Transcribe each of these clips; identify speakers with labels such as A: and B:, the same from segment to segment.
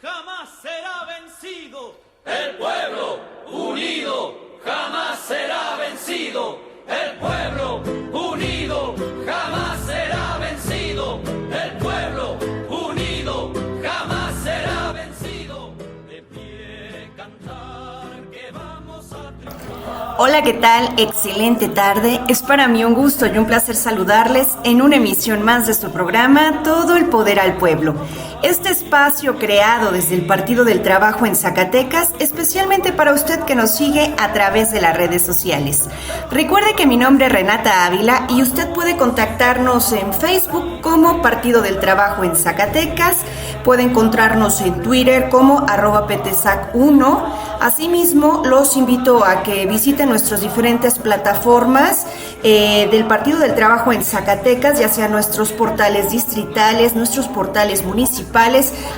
A: jamás será vencido.
B: El pueblo unido jamás será vencido. El pueblo unido jamás será vencido. El pueblo unido jamás será vencido. De pie cantar que vamos a triunfar.
C: Hola, ¿qué tal? Excelente tarde. Es para mí un gusto y un placer saludarles en una emisión más de su programa Todo el Poder al Pueblo. Este espacio creado desde el Partido del Trabajo en Zacatecas, especialmente para usted que nos sigue a través de las redes sociales. Recuerde que mi nombre es Renata Ávila y usted puede contactarnos en Facebook como Partido del Trabajo en Zacatecas, puede encontrarnos en Twitter como @PTZac1. Asimismo, los invito a que visiten nuestras diferentes plataformas del Partido del Trabajo en Zacatecas, ya sea nuestros portales distritales, nuestros portales municipales,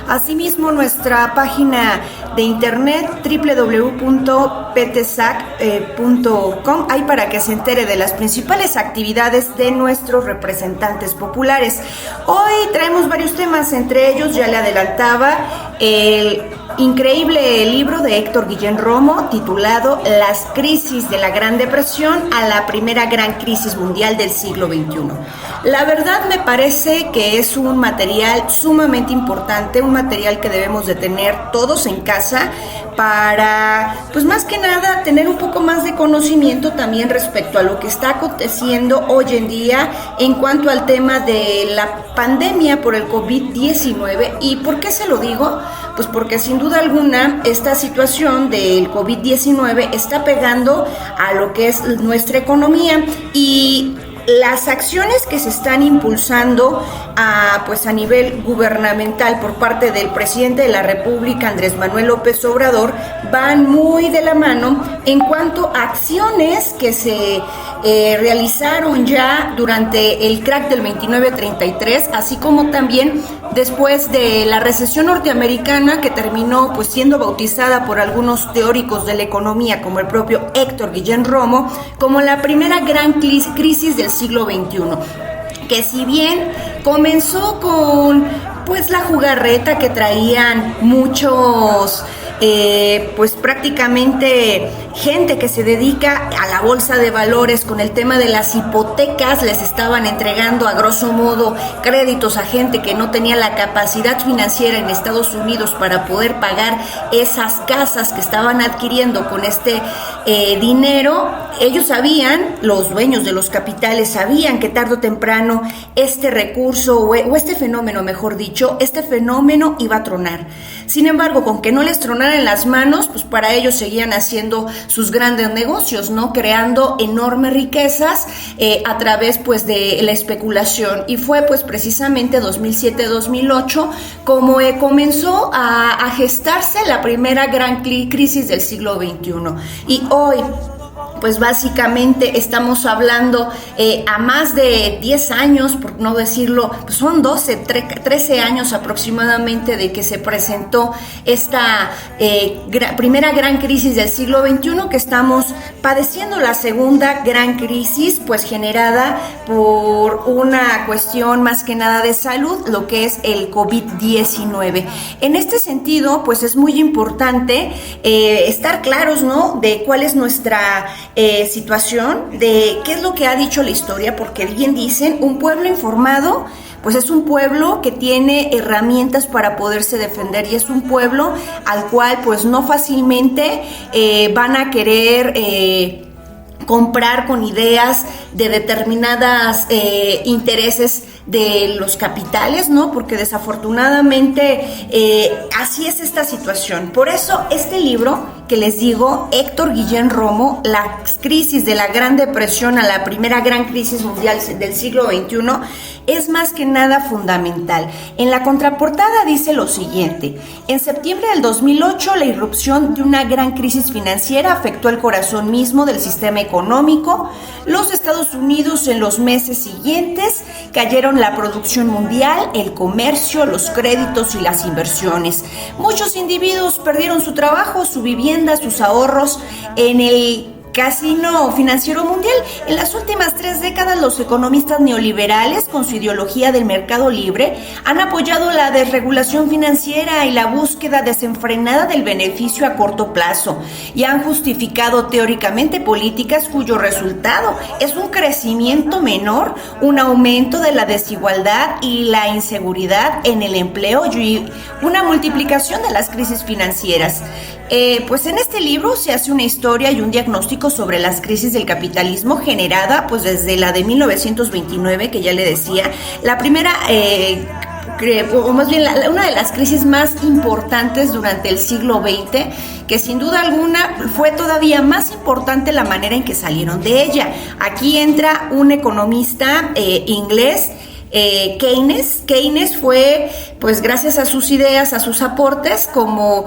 C: asimismo nuestra página de internet www.ptzac.com, ahí para que se entere de las principales actividades de nuestros representantes populares. Hoy traemos varios temas, entre ellos ya le adelantaba el increíble libro de Héctor Guillén Romo titulado Las crisis de la Gran Depresión a la primera gran crisis mundial del siglo XXI. La verdad me parece que es un material sumamente importante, un material que debemos de tener todos en casa para, pues más que nada, tener un poco más de conocimiento también respecto a lo que está aconteciendo hoy en día en cuanto al tema de la pandemia por el COVID-19. ¿Y por qué se lo digo? Pues porque sin duda alguna esta situación del COVID-19 está pegando a lo que es nuestra economía y las acciones que se están impulsando a nivel gubernamental por parte del presidente de la República, Andrés Manuel López Obrador, van muy de la mano en cuanto a acciones que se realizaron ya durante el crack del 29-33, así como también después de la recesión norteamericana que terminó siendo bautizada por algunos teóricos de la economía, como el propio Héctor Guillén Romo, como la primera gran crisis del siglo XXI, que si bien comenzó con la jugarreta que traían muchos prácticamente gente que se dedica a la bolsa de valores con el tema de las hipotecas, les estaban entregando a grosso modo créditos a gente que no tenía la capacidad financiera en Estados Unidos para poder pagar esas casas que estaban adquiriendo con este dinero. Ellos sabían, los dueños de los capitales sabían que tarde o temprano este recurso o este fenómeno, mejor dicho, este fenómeno iba a tronar. Sin embargo, con que no les tronara en las manos, para ellos seguían haciendo sus grandes negocios, ¿no? Creando enormes riquezas a través de la especulación. Y fue precisamente 2007-2008 como comenzó a gestarse la primera gran crisis del siglo XXI. Y hoy básicamente estamos hablando a más de 10 años, por no decirlo, son 13 años aproximadamente de que se presentó esta primera gran crisis del siglo XXI, que estamos padeciendo la segunda gran crisis, generada por una cuestión más que nada de salud, lo que es el COVID-19. En este sentido, es muy importante estar claros, ¿no?, de cuál es nuestra situación, de qué es lo que ha dicho la historia, porque bien dicen, un pueblo informado es un pueblo que tiene herramientas para poderse defender y es un pueblo al cual no fácilmente van a querer comprar con ideas de determinadas intereses de los capitales, ¿no? Porque desafortunadamente así es esta situación. Por eso este libro que les digo, Héctor Guillén Romo, Las crisis de la Gran Depresión a la primera gran crisis mundial del siglo XXI, es más que nada fundamental. En la contraportada dice lo siguiente: en septiembre del 2008, la irrupción de una gran crisis financiera afectó el corazón mismo del sistema económico. Los Estados Unidos en los meses siguientes cayeron la producción mundial, el comercio, los créditos y las inversiones. Muchos individuos perdieron su trabajo, su vivienda, sus ahorros. En el Casino financiero mundial. En las últimas 3 décadas, los economistas neoliberales, con su ideología del mercado libre, han apoyado la desregulación financiera y la búsqueda desenfrenada del beneficio a corto plazo, y han justificado teóricamente políticas cuyo resultado es un crecimiento menor, un aumento de la desigualdad y la inseguridad en el empleo y una multiplicación de las crisis financieras. Pues en este libro se hace una historia y un diagnóstico sobre las crisis del capitalismo generada pues desde la de 1929, que ya le decía, la primera, o más bien una de las crisis más importantes durante el siglo XX, que sin duda alguna fue todavía más importante la manera en que salieron de ella. Aquí entra un economista inglés, Keynes. Keynes fue, pues gracias a sus ideas, a sus aportes, como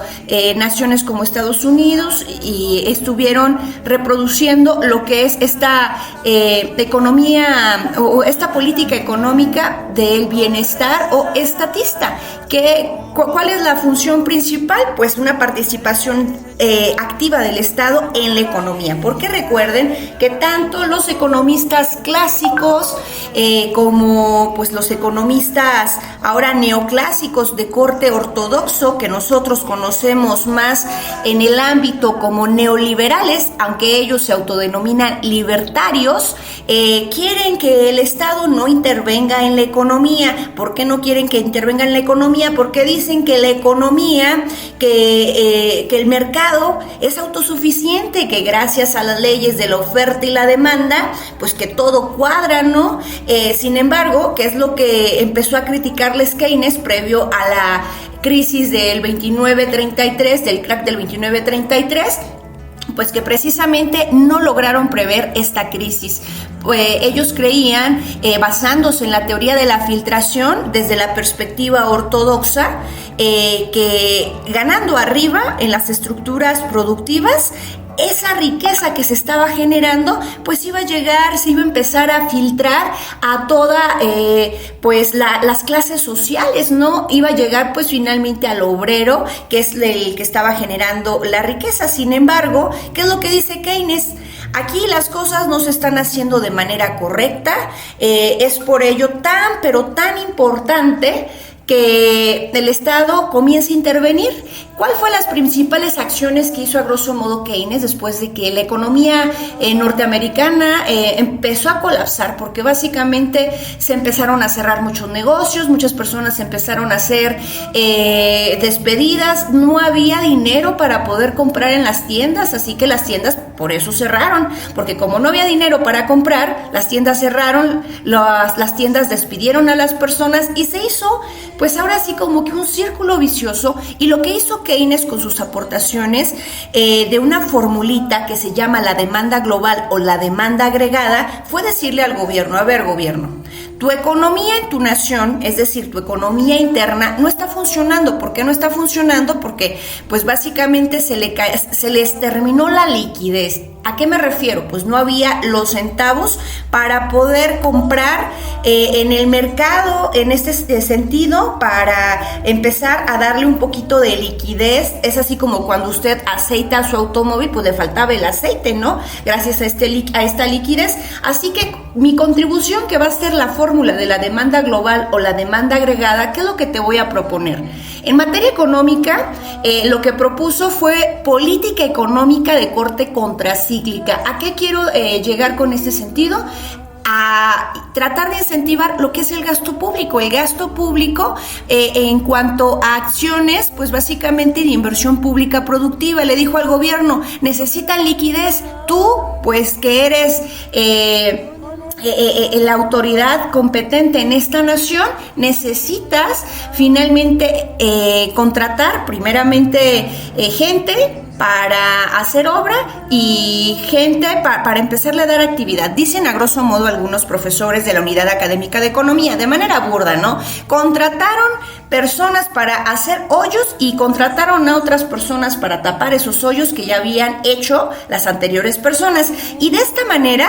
C: naciones como Estados Unidos y estuvieron reproduciendo lo que es esta economía o esta política económica del bienestar o estatista. ¿Cuál es la función principal? Pues una participación activa del Estado en la economía, porque recuerden que tanto los economistas clásicos como pues los economistas ahora neoclásicos de corte ortodoxo, que nosotros conocemos más en el ámbito como neoliberales, aunque ellos se autodenominan libertarios, quieren que el Estado no intervenga en la economía. ¿Por qué no quieren que intervenga en la economía? Porque dicen que la economía, que el mercado es autosuficiente, que gracias a las leyes de la oferta y la demanda, pues que todo cuadra, ¿no? Sin embargo, que es lo que empezó a criticarles Keynes previo a la crisis del 29-33, del crack del 29-33, pues que precisamente no lograron prever esta crisis. Ellos creían, basándose en la teoría de la filtración desde la perspectiva ortodoxa, que ganando arriba en las estructuras productivas, esa riqueza que se estaba generando, pues iba a llegar, se iba a empezar a filtrar a toda, pues las clases sociales, ¿no? Iba a llegar pues finalmente al obrero, que es el que estaba generando la riqueza. Sin embargo, ¿qué es lo que dice Keynes? Aquí las cosas no se están haciendo de manera correcta, es por ello pero tan importante que el Estado comience a intervenir. ¿Cuál fue las principales acciones que hizo a grosso modo Keynes después de que la economía norteamericana empezó a colapsar? Porque básicamente se empezaron a cerrar muchos negocios, muchas personas empezaron a ser despedidas, no había dinero para poder comprar en las tiendas, así que las tiendas por eso cerraron, porque como no había dinero para comprar, las tiendas cerraron, las tiendas despidieron a las personas y se hizo pues ahora sí como que un círculo vicioso. Y lo que hizo Keynes con sus aportaciones de una formulita que se llama la demanda global o la demanda agregada fue decirle al gobierno: a ver, gobierno, tu economía en tu nación, es decir, tu economía interna, no está funcionando. ¿Por qué no está funcionando? Porque pues básicamente se les terminó la liquidez. ¿A qué me refiero? Pues no había los centavos para poder comprar en el mercado, en este sentido, para empezar a darle un poquito de liquidez. Es así como cuando usted aceita su automóvil, pues le faltaba el aceite, ¿no? Gracias a esta liquidez. Así que mi contribución, que va a ser la fórmula de la demanda global o la demanda agregada, ¿qué es lo que te voy a proponer? En materia económica, lo que propuso fue política económica de corte contracíclica. ¿A qué quiero llegar con este sentido? A tratar de incentivar lo que es el gasto público. El gasto público en cuanto a acciones, pues básicamente de inversión pública productiva. Le dijo al gobierno: necesitan liquidez. Tú, pues que eres la autoridad competente en esta nación, necesitas finalmente contratar primeramente gente para hacer obra y gente para empezarle a dar actividad. Dicen a grosso modo algunos profesores de la Unidad Académica de Economía, de manera burda, ¿no? Contrataron personas para hacer hoyos y contrataron a otras personas para tapar esos hoyos que ya habían hecho las anteriores personas. Y de esta manera,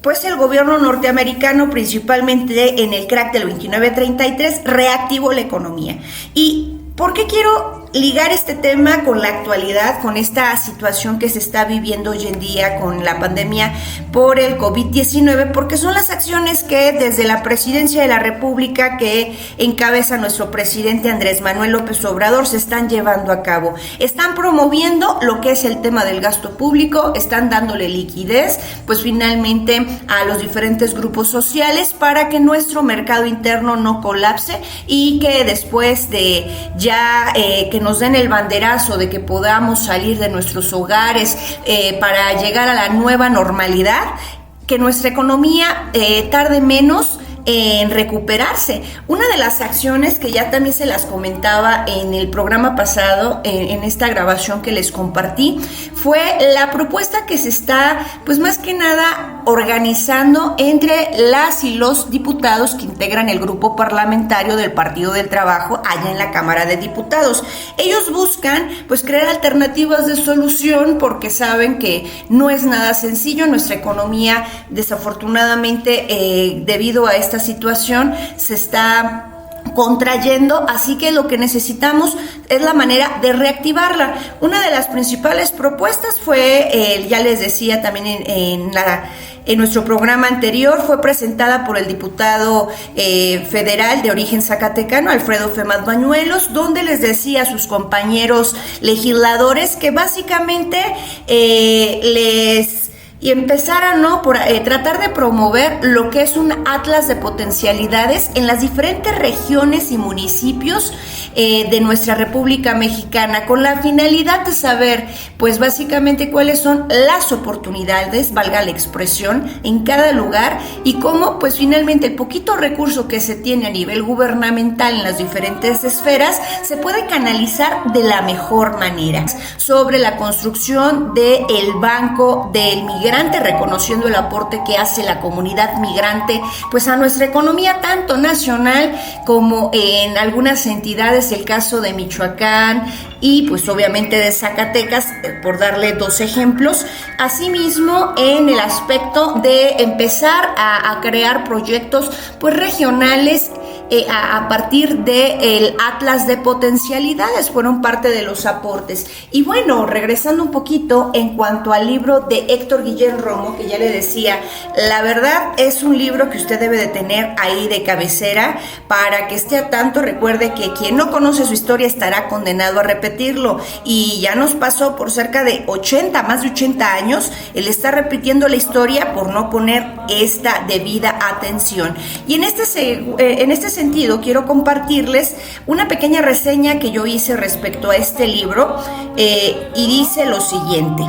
C: pues el gobierno norteamericano, principalmente en el crack del 29-33, reactivó la economía. ¿Y por qué quiero ligar este tema con la actualidad, con esta situación que se está viviendo hoy en día con la pandemia por el COVID-19, porque son las acciones que desde la Presidencia de la República que encabeza nuestro presidente Andrés Manuel López Obrador se están llevando a cabo. Están promoviendo lo que es el tema del gasto público, están dándole liquidez, pues finalmente a los diferentes grupos sociales para que nuestro mercado interno no colapse y que después de ya que nos den el banderazo de que podamos salir de nuestros hogares para llegar a la nueva normalidad, que nuestra economía tarde menos en recuperarse. Una de las acciones que ya también se las comentaba en el programa pasado, en esta grabación que les compartí, fue la propuesta que se está, pues más que nada, organizando entre las y los diputados que integran el grupo parlamentario del Partido del Trabajo allá en la Cámara de Diputados. Ellos buscan, pues, crear alternativas de solución porque saben que no es nada sencillo. Nuestra economía, desafortunadamente, debido a esta situación, se está contrayendo, así que lo que necesitamos es la manera de reactivarla. Una de las principales propuestas fue, ya les decía también en nuestro programa anterior, fue presentada por el diputado federal de origen zacatecano, Alfredo Femat Bañuelos, donde les decía a sus compañeros legisladores que básicamente y empezar por tratar de promover lo que es un atlas de potencialidades en las diferentes regiones y municipios de nuestra República Mexicana, con la finalidad de saber, pues básicamente cuáles son las oportunidades, valga la expresión, en cada lugar y cómo, pues finalmente el poquito recurso que se tiene a nivel gubernamental en las diferentes esferas se puede canalizar de la mejor manera. Sobre la construcción del Banco del Migrante, reconociendo el aporte que hace la comunidad migrante, pues a nuestra economía, tanto nacional como en algunas entidades, el caso de Michoacán y pues obviamente de Zacatecas, por darle dos ejemplos. Asimismo, en el aspecto de empezar a crear proyectos pues regionales a partir del Atlas de Potencialidades, fueron parte de los aportes. Y bueno, regresando un poquito en cuanto al libro de Héctor Guillén Romo, que ya le decía, la verdad es un libro que usted debe de tener ahí de cabecera para que esté a tanto. Recuerde que quien no conoce su historia estará condenado a repetirlo, y ya nos pasó por cerca de más de 80 años, él está repitiendo la historia por no poner esta debida atención. Y en este sentido quiero compartirles una pequeña reseña que yo hice respecto a este libro, y dice lo siguiente: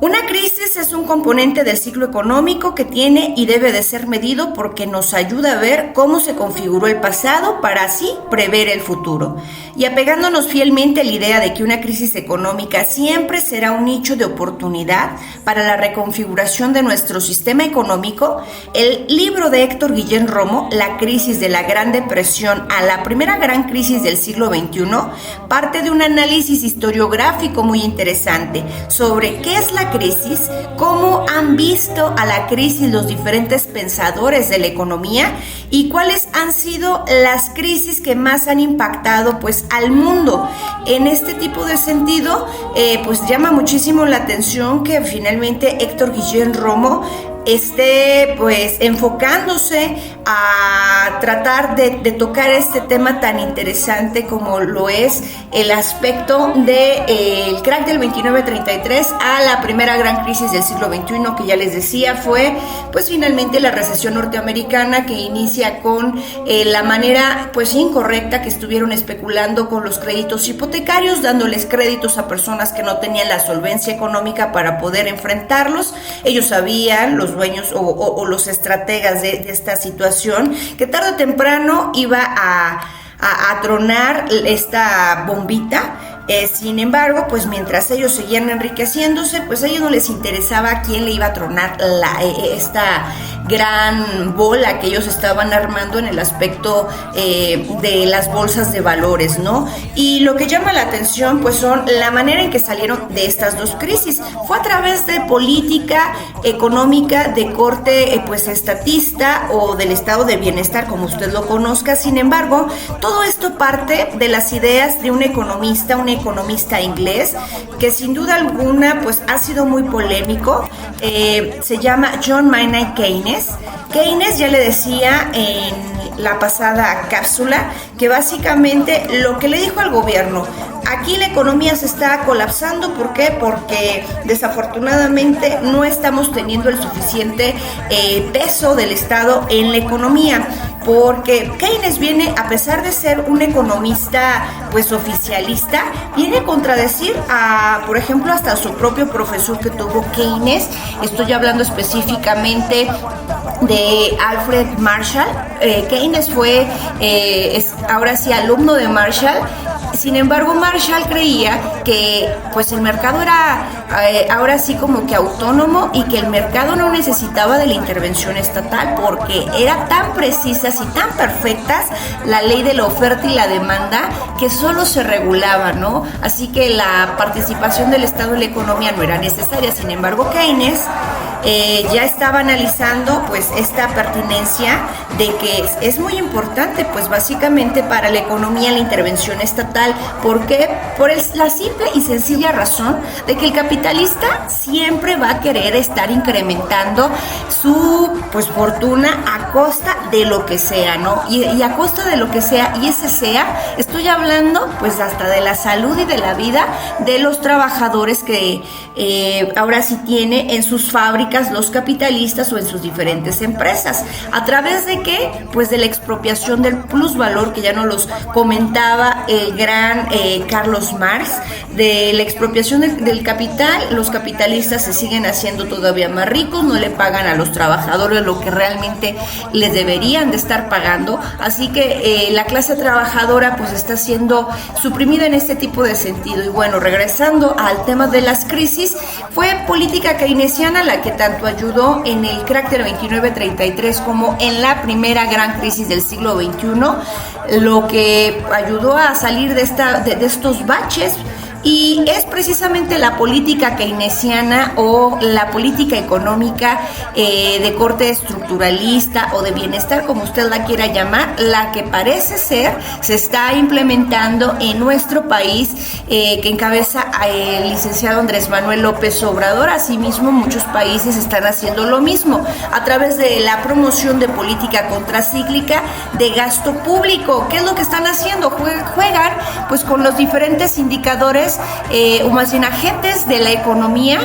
C: una crisis es un componente del ciclo económico que tiene y debe de ser medido porque nos ayuda a ver cómo se configuró el pasado para así prever el futuro. Y apegándonos fielmente a la idea de que una crisis económica siempre será un nicho de oportunidad para la reconfiguración de nuestro sistema económico, el libro de Héctor Guillén Romo, La crisis de la Gran Depresión a la primera gran crisis del siglo XXI, parte de un análisis historiográfico muy interesante sobre qué es la crisis, cómo han visto a la crisis los diferentes pensadores de la economía y cuáles han sido las crisis que más han impactado pues al mundo. En este tipo de sentido, pues llama muchísimo la atención que finalmente Héctor Guillén Romo esté pues enfocándose a tratar de tocar este tema tan interesante como lo es el aspecto del crack del 29-33 a la primera gran crisis del siglo XXI, que ya les decía fue pues finalmente la recesión norteamericana, que inicia con la manera pues incorrecta que estuvieron especulando con los créditos hipotecarios, dándoles créditos a personas que no tenían la solvencia económica para poder enfrentarlos. Ellos sabían, los dueños o los estrategas de esta situación, que tarde o temprano iba a tronar esta bombita. Sin embargo, pues mientras ellos seguían enriqueciéndose, pues a ellos no les interesaba quién le iba a tronar gran bola que ellos estaban armando en el aspecto de las bolsas de valores, ¿no? Y lo que llama la atención pues son la manera en que salieron de estas dos crisis. Fue a través de política económica de corte pues estatista o del estado de bienestar, como usted lo conozca. Sin embargo, todo esto parte de las ideas de un economista inglés que sin duda alguna pues ha sido muy polémico. Se llama John Maynard Keynes. Keynes, ya le decía en la pasada cápsula, que básicamente lo que le dijo al gobierno: aquí la economía se está colapsando. ¿Por qué? Porque desafortunadamente no estamos teniendo el suficiente peso del Estado en la economía. Porque Keynes viene, a pesar de ser un economista pues oficialista, viene a contradecir a, por ejemplo, hasta su propio profesor que tuvo Keynes. Estoy hablando específicamente de Alfred Marshall. Keynes fue ahora sí alumno de Marshall. Sin embargo, Marshall creía que pues el mercado era ahora sí como que autónomo y que el mercado no necesitaba de la intervención estatal porque era tan precisas y tan perfectas la ley de la oferta y la demanda que solo se regulaba, ¿no? Así que la participación del Estado en la economía no era necesaria. Sin embargo, Keynes ya estaba analizando pues esta pertinencia de que es muy importante pues básicamente para la economía la intervención estatal. ¿Por qué? Por la simple y sencilla razón de que el capitalista siempre va a querer estar incrementando su pues fortuna a costa de lo que sea, ¿no? Y a costa de lo que sea, y ese sea, estoy hablando pues hasta de la salud y de la vida de los trabajadores que ahora sí tiene en sus fábricas los capitalistas o en sus diferentes empresas. ¿A través de qué? Pues de la expropiación del plusvalor, que ya nos los comentaba el gran Carlos Marx, de la expropiación del capital. Los capitalistas se siguen haciendo todavía más ricos, no le pagan a los trabajadores lo que realmente les deberían de estar pagando, así que la clase trabajadora pues está siendo suprimida en este tipo de sentido. Y bueno, regresando al tema de las crisis, fue política keynesiana la que tanto ayudó en el crack del 29-33 como en la primera gran crisis del siglo XXI, lo que ayudó a salir de estos baches. Y es precisamente la política keynesiana o la política económica de corte estructuralista o de bienestar, como usted la quiera llamar, la que parece ser se está implementando en nuestro país, que encabeza el licenciado Andrés Manuel López Obrador. Asimismo, muchos países están haciendo lo mismo a través de la promoción de política contracíclica de gasto público. ¿Qué es lo que están haciendo? Juegan pues con los diferentes indicadores o más bien agentes de la economía.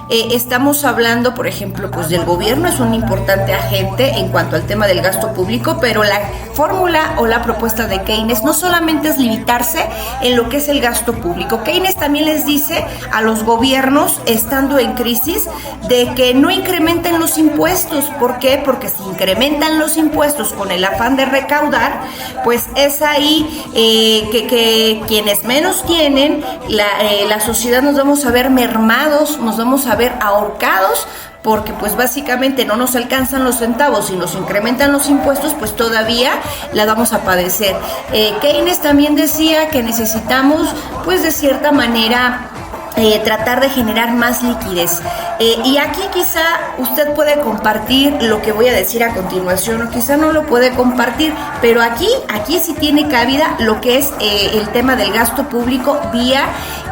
C: Estamos hablando, por ejemplo, pues del gobierno es un importante agente en cuanto al tema del gasto público, pero la fórmula o la propuesta de Keynes no solamente es limitarse en lo que es el gasto público. Keynes también les dice a los gobiernos, estando en crisis, de que no incrementen los impuestos. ¿Por qué? Porque si incrementan los impuestos con el afán de recaudar, pues es ahí que quienes menos tienen, la sociedad, nos vamos a ver mermados, nos vamos a ver ahorcados, porque pues básicamente no nos alcanzan los centavos y nos incrementan los impuestos, pues todavía la vamos a padecer. Keynes también decía que necesitamos pues de cierta manera tratar de generar más liquidez. Y aquí quizá usted puede compartir lo que voy a decir a continuación, o quizá no lo puede compartir, pero aquí sí tiene cabida lo que es el tema del gasto público vía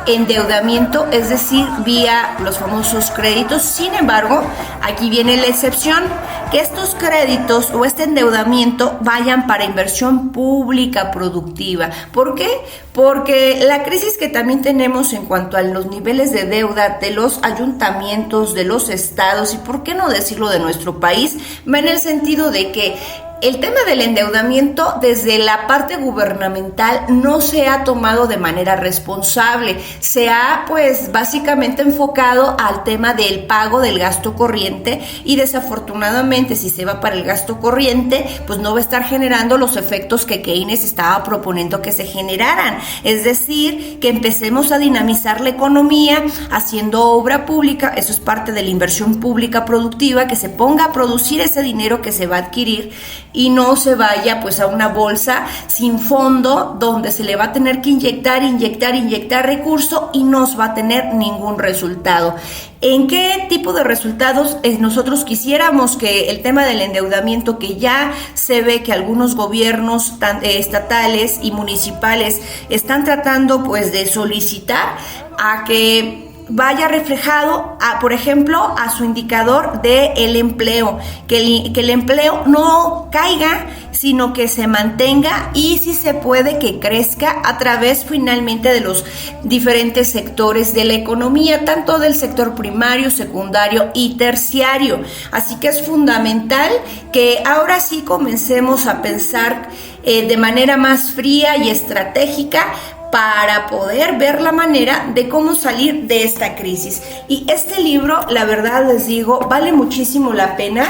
C: endeudamiento, es decir, vía los famosos créditos. Sin embargo, aquí viene la excepción, que estos créditos o este endeudamiento vayan para inversión pública productiva. ¿Por qué? Porque la crisis que también tenemos en cuanto a los niveles de deuda de los ayuntamientos, de los estados y por qué no decirlo de nuestro país, va en el sentido de que el tema del endeudamiento desde la parte gubernamental no se ha tomado de manera responsable. Se ha pues básicamente enfocado al tema del pago del gasto corriente y desafortunadamente si se va para el gasto corriente pues no va a estar generando los efectos que Keynes estaba proponiendo que se generaran. Es decir, que empecemos a dinamizar la economía haciendo obra pública, eso es parte de la inversión pública productiva, que se ponga a producir ese dinero que se va a adquirir y no se vaya pues a una bolsa sin fondo donde se le va a tener que inyectar recursos y no va a tener ningún resultado. ¿En qué tipo de resultados nosotros quisiéramos que el tema del endeudamiento, que ya se ve que algunos gobiernos estatales y municipales están tratando pues de solicitar a que vaya reflejado, por ejemplo, a su indicador del empleo, que el empleo no caiga, sino que se mantenga y si se puede que crezca a través finalmente de los diferentes sectores de la economía, tanto del sector primario, secundario y terciario. Así que es fundamental que ahora sí comencemos a pensar de manera más fría y estratégica para poder ver la manera de cómo salir de esta crisis. Y este libro, la verdad les digo, vale muchísimo la pena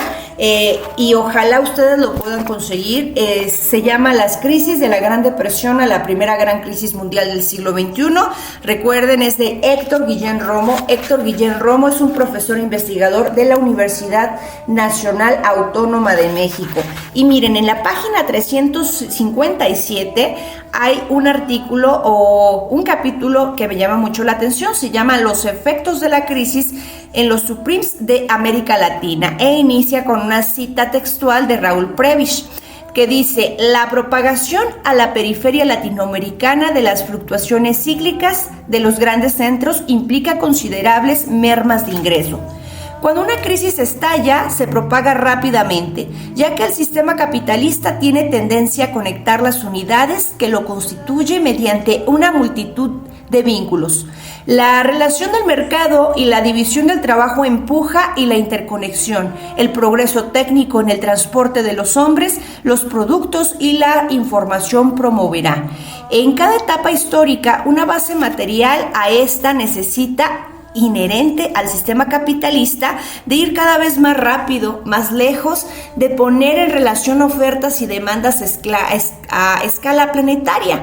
C: y ojalá ustedes lo puedan conseguir. Se llama Las crisis de la Gran Depresión a la primera gran crisis mundial del siglo XXI. Recuerden, es de Héctor Guillén Romo. Héctor Guillén Romo es un profesor investigador de la Universidad Nacional Autónoma de México. Y miren, en la página 357 hay un artículo o un capítulo que me llama mucho la atención. Se llama Los efectos de la crisis en los Supremes de América Latina e inicia con una cita textual de Raúl Prebisch que dice: la propagación a la periferia latinoamericana de las fluctuaciones cíclicas de los grandes centros implica considerables mermas de ingreso. Cuando una crisis estalla, se propaga rápidamente, ya que el sistema capitalista tiene tendencia a conectar las unidades que lo constituyen mediante una multitud de vínculos. La relación del mercado y la división del trabajo empuja y la interconexión, el progreso técnico en el transporte de los hombres, los productos y la información promoverá. En cada etapa histórica, una base material a esta necesita inherente al sistema capitalista de ir cada vez más rápido, más lejos, de poner en relación ofertas y demandas a escala planetaria.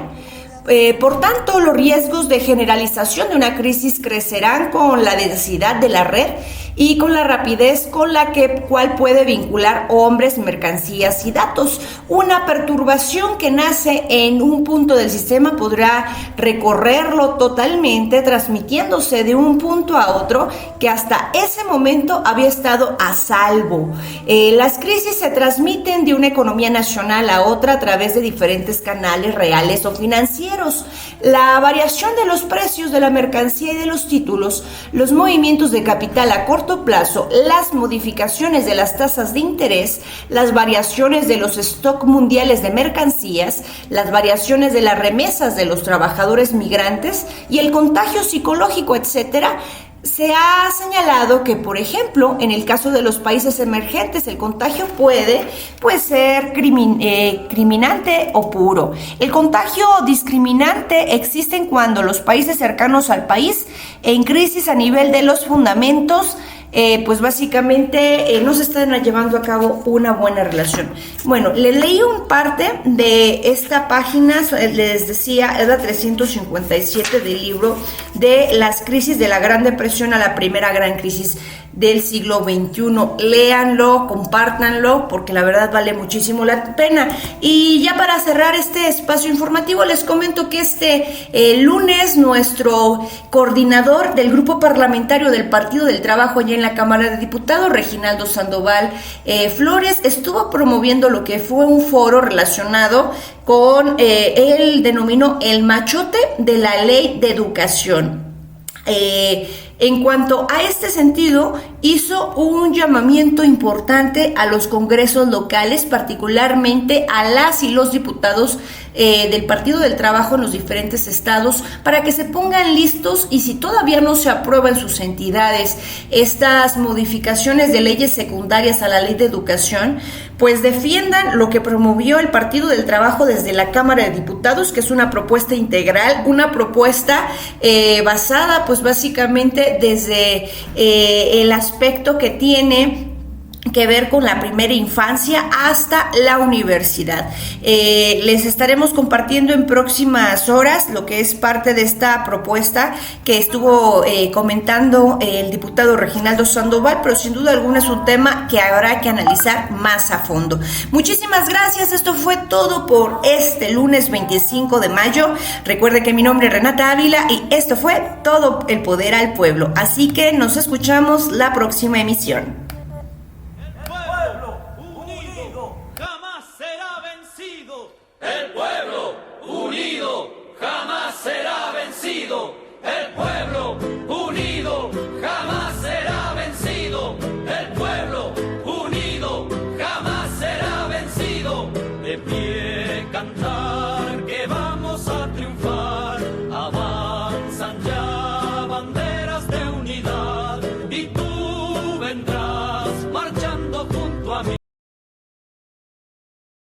C: Por tanto, los riesgos de generalización de una crisis crecerán con la densidad de la red y con la rapidez con la cual puede vincular hombres, mercancías y datos. Una perturbación que nace en un punto del sistema podrá recorrerlo totalmente, transmitiéndose de un punto a otro que hasta ese momento había estado a salvo. Las crisis se transmiten de una economía nacional a otra a través de diferentes canales reales o financieros. La variación de los precios de la mercancía y de los títulos, los movimientos de capital a corto plazo, las modificaciones de las tasas de interés, las variaciones de los stocks mundiales de mercancías, las variaciones de las remesas de los trabajadores migrantes y el contagio psicológico, etcétera. Se ha señalado que, por ejemplo, en el caso de los países emergentes, el contagio puede ser criminante o puro. El contagio discriminante existe cuando los países cercanos al país, en crisis a nivel de los fundamentos, pues básicamente no se están llevando a cabo una buena relación. Bueno, les leí un parte de esta página, les decía, es la 357 del libro de Las crisis de la Gran Depresión a la primera gran crisis del siglo XXI. Léanlo, compártanlo, porque la verdad vale muchísimo la pena. Y ya para cerrar este espacio informativo, les comento que este lunes nuestro coordinador del grupo parlamentario del Partido del Trabajo allá en la Cámara de Diputados, Reginaldo Sandoval Flores, estuvo promoviendo lo que fue un foro relacionado con, él denominó el machote de la ley de educación. En cuanto a este sentido, hizo un llamamiento importante a los congresos locales, particularmente a las y los diputados del Partido del Trabajo en los diferentes estados, para que se pongan listos y si todavía no se aprueban en sus entidades estas modificaciones de leyes secundarias a la ley de educación, pues defiendan lo que promovió el Partido del Trabajo desde la Cámara de Diputados, que es una propuesta integral, una propuesta basada pues básicamente desde el aspecto que tiene que ver con la primera infancia hasta la universidad. Les estaremos compartiendo en próximas horas lo que es parte de esta propuesta que estuvo comentando el diputado Reginaldo Sandoval, pero sin duda alguna es un tema que habrá que analizar más a fondo. Muchísimas gracias, esto fue todo por este lunes 25 de mayo. Recuerde que mi nombre es Renata Ávila y esto fue Todo el Poder al Pueblo, así que nos escuchamos la próxima emisión.